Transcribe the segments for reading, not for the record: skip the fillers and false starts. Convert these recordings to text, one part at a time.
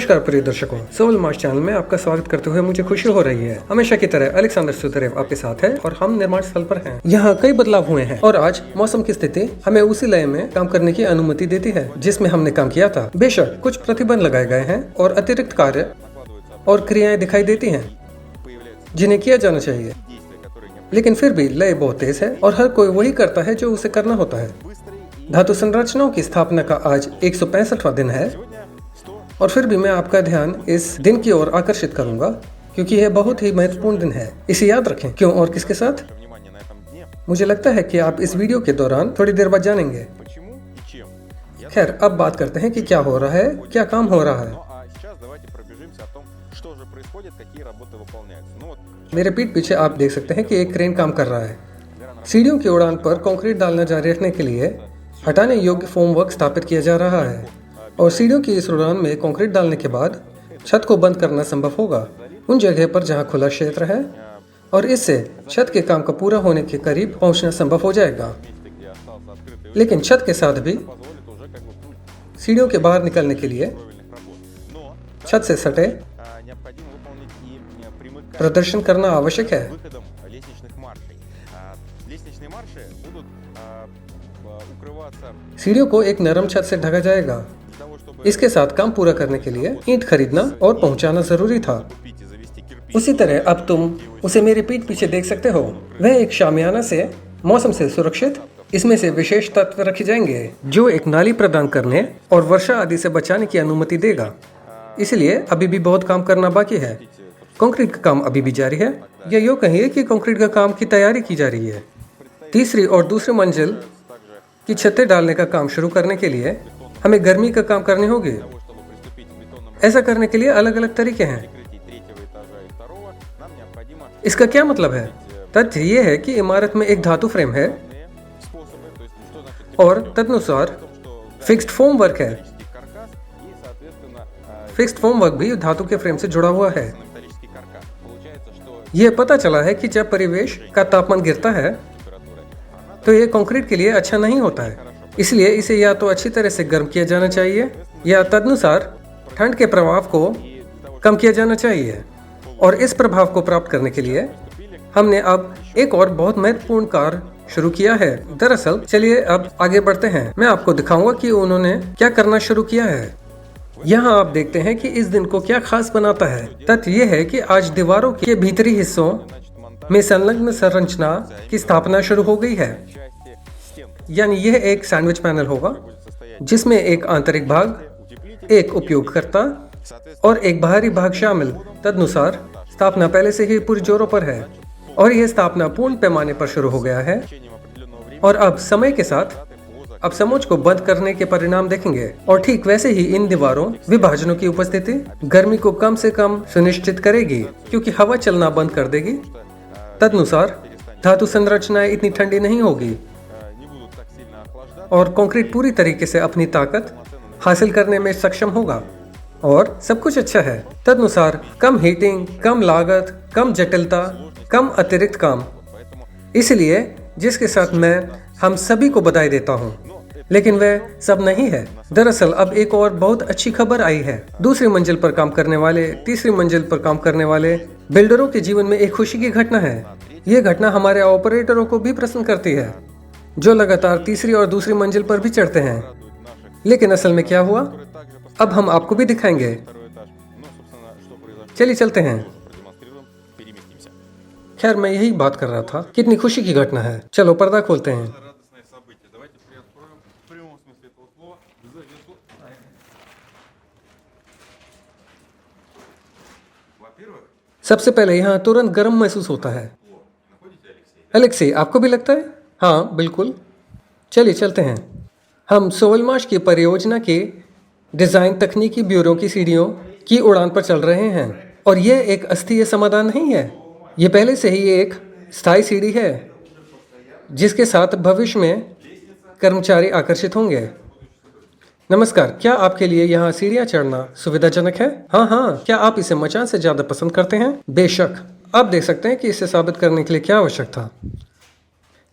नमस्कार प्रिय दर्शकों, सोल मार्च चैनल में आपका स्वागत करते हुए मुझे खुशी हो रही है। हमेशा की तरह अलेक्जेंडर सुतरेव आपके साथ है और हम निर्माण स्थल पर हैं। यहाँ कई बदलाव हुए हैं और आज मौसम की स्थिति हमें उसी लय में काम करने की अनुमति देती है जिसमें हमने काम किया था। बेशक कुछ प्रतिबंध लगाए गए हैं और अतिरिक्त कार्य और क्रियाएं दिखाई देती हैं जिन्हें किया जाना चाहिए, लेकिन फिर भी लय बहुत तेज है और हर कोई वही करता है जो उसे करना होता है। धातु संरचनाओं की स्थापना का आज 165वां दिन है और फिर भी मैं आपका ध्यान इस दिन की ओर आकर्षित करूंगा क्योंकि यह बहुत ही महत्वपूर्ण दिन है। इसे याद रखें। क्यों और किसके साथ? मुझे लगता है कि आप इस वीडियो के दौरान थोड़ी देर बाद जानेंगे। खैर, अब बात करते हैं कि क्या हो रहा है, क्या काम हो रहा है। मेरे पीठ पीछे आप देख सकते हैं कि एक क्रेन काम कर रहा है। सीढ़ियों की उड़ान पर कंक्रीट डालना जारी रखने के लिए हटाने योग्य फोम वर्क स्थापित किया जा रहा है और सीढ़ियों की इस उड़ान में कंक्रीट डालने के बाद छत को बंद करना संभव होगा उन जगह पर जहां खुला क्षेत्र है और इससे छत के काम का पूरा होने के करीब पहुंचना संभव हो जाएगा। लेकिन छत के साथ भी सीढ़ियों के बाहर निकलने के लिए छत से सटे प्रदर्शन करना आवश्यक है। सीढ़ियों को एक नरम छत से ढका जाएगा। इसके साथ काम पूरा करने के लिए ईंट खरीदना और पहुंचाना जरूरी था। उसी तरह अब तुम उसे मेरे पीठ पीछे देख सकते हो। वह एक शामियाना से मौसम से सुरक्षित इसमें से विशेष तत्व रखे जाएंगे जो एक नाली प्रदान करने और वर्षा आदि से बचाने की अनुमति देगा। इसलिए अभी भी बहुत काम करना बाकी है। कंक्रीट का काम अभी भी जारी है, या यूँ कहिए कि कंक्रीट का काम की तैयारी की जा रही है। तीसरी और दूसरी मंजिल की छतें डालने का काम शुरू करने के लिए हमें गर्मी का काम करनी होगी। ऐसा करने के लिए अलग अलग तरीके हैं। इसका क्या मतलब है? तथ्य ये है कि इमारत में एक धातु फ्रेम है और तदनुसार फिक्स्ड फोम वर्क है। फिक्स्ड फोम वर्क भी धातु के फ्रेम से जुड़ा हुआ है। यह पता चला है कि जब परिवेश का तापमान गिरता है तो यह कंक्रीट के लिए अच्छा नहीं होता है। इसलिए इसे या तो अच्छी तरह से गर्म किया जाना चाहिए या तदनुसार ठंड के प्रभाव को कम किया जाना चाहिए। और इस प्रभाव को प्राप्त करने के लिए हमने अब एक और बहुत महत्वपूर्ण कार्य शुरू किया है। दरअसल चलिए अब आगे बढ़ते हैं। मैं आपको दिखाऊंगा कि उन्होंने क्या करना शुरू किया है। यहाँ आप देखते हैं कि इस दिन को क्या खास बनाता है। तथ्य यह है कि आज दीवारों के भीतरी हिस्सों में संलग्न संरचना की स्थापना शुरू हो गई है। यानी यह एक सैंडविच पैनल होगा जिसमें एक आंतरिक भाग, एक उपयोगकर्ता और एक बाहरी भाग शामिल। तदनुसार स्थापना पहले से ही पूरी जोरों पर है और यह स्थापना पूर्ण पैमाने पर शुरू हो गया है। और अब समय के साथ अब समोच्च को बंद करने के परिणाम देखेंगे और ठीक वैसे ही इन दीवारों विभाजनों की उपस्थिति गर्मी को कम से कम सुनिश्चित करेगी क्योंकि हवा चलना बंद कर देगी। तदनुसार धातु संरचनाएं इतनी ठंडी नहीं होगी और कंक्रीट पूरी तरीके से अपनी ताकत हासिल करने में सक्षम होगा और सब कुछ अच्छा है। तदनुसार कम हीटिंग, कम लागत, कम जटिलता, कम अतिरिक्त काम। इसलिए जिसके साथ मैं हम सभी को बधाई देता हूँ, लेकिन वह सब नहीं है। दरअसल अब एक और बहुत अच्छी खबर आई है। दूसरी मंजिल पर काम करने वाले, तीसरी मंजिल पर काम करने वाले बिल्डरों के जीवन में एक खुशी की घटना है। यह घटना हमारे ऑपरेटरों को भी प्रसन्न करती है जो लगातार तीसरी और दूसरी मंजिल पर भी चढ़ते हैं। लेकिन असल में क्या हुआ, अब हम आपको भी दिखाएंगे। चलिए चलते हैं। खैर, मैं यही बात कर रहा था, कितनी खुशी की घटना है। चलो पर्दा खोलते हैं। सबसे पहले यहाँ तुरंत गर्म महसूस होता है। अलेक्सी, आपको भी लगता है? हाँ बिल्कुल। चलिए चलते हैं। हम सोवलमाश की परियोजना के डिजाइन तकनीकी ब्यूरो की सीढ़ियों की उड़ान पर चल रहे हैं और यह एक अस्थायी समाधान नहीं है। यह पहले से ही एक स्थायी सीढ़ी है जिसके साथ भविष्य में कर्मचारी आकर्षित होंगे। नमस्कार, क्या आपके लिए यहाँ सीढ़ियाँ चढ़ना सुविधाजनक है? हाँ, क्या आप इसे मचान से ज्यादा पसंद करते हैं? बेशक। आप देख सकते हैं कि इसे साबित करने के लिए क्या आवश्यक था,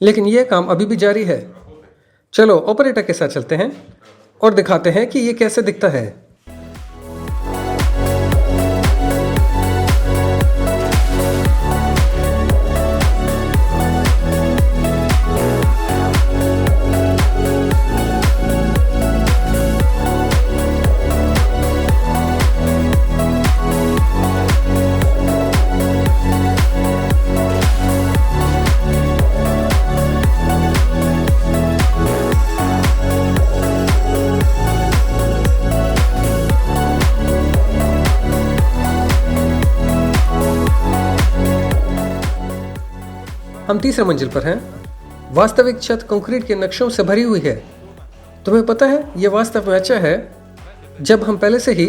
लेकिन यह काम अभी भी जारी है। चलो ऑपरेटर के साथ चलते हैं और दिखाते हैं कि ये कैसे दिखता है। हम तीसरे मंजिल पर हैं। वास्तविक छत कंक्रीट के नक्शों से भरी हुई है। तुम्हें पता है यह वास्तव में अच्छा है जब हम पहले से ही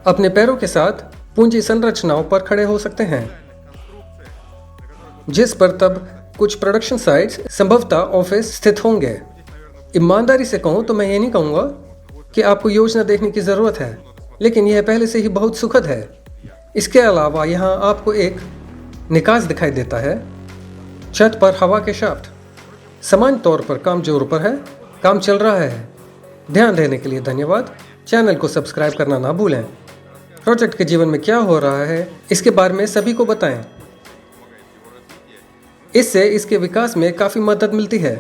अपने पैरों के साथ पूंजी संरचनाओं पर खड़े हो सकते हैं, जिस पर तब कुछ प्रोडक्शन साइट्स संभवतः ऑफिस स्थित होंगे। ईमानदारी से कहूँ तो मैं ये नहीं कहूँगा कि आपको योजना देखने की ज़रूरत है, लेकिन यह पहले से ही बहुत सुखद है। इसके अलावा यहाँ आपको एक निकास दिखाई देता है। छत पर हवा के शाफ्ट। सामान्य तौर पर काम जोरों पर है, काम चल रहा है। ध्यान देने के लिए धन्यवाद। चैनल को सब्सक्राइब करना ना भूलें। प्रोजेक्ट के जीवन में क्या हो रहा है इसके बारे में सभी को बताएं। इससे इसके विकास में काफ़ी मदद मिलती है।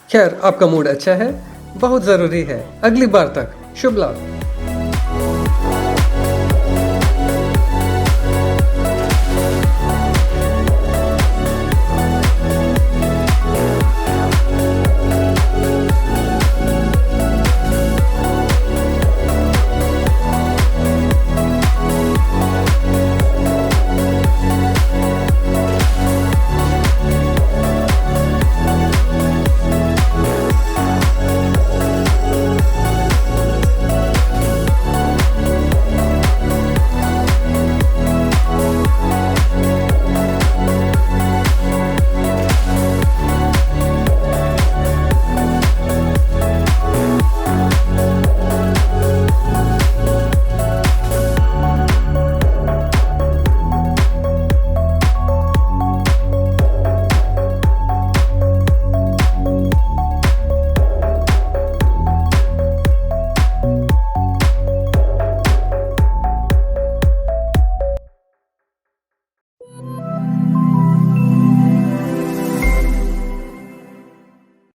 खैर, आपका मूड अच्छा है, बहुत ज़रूरी है। अगली बार तक शुभ लाभ।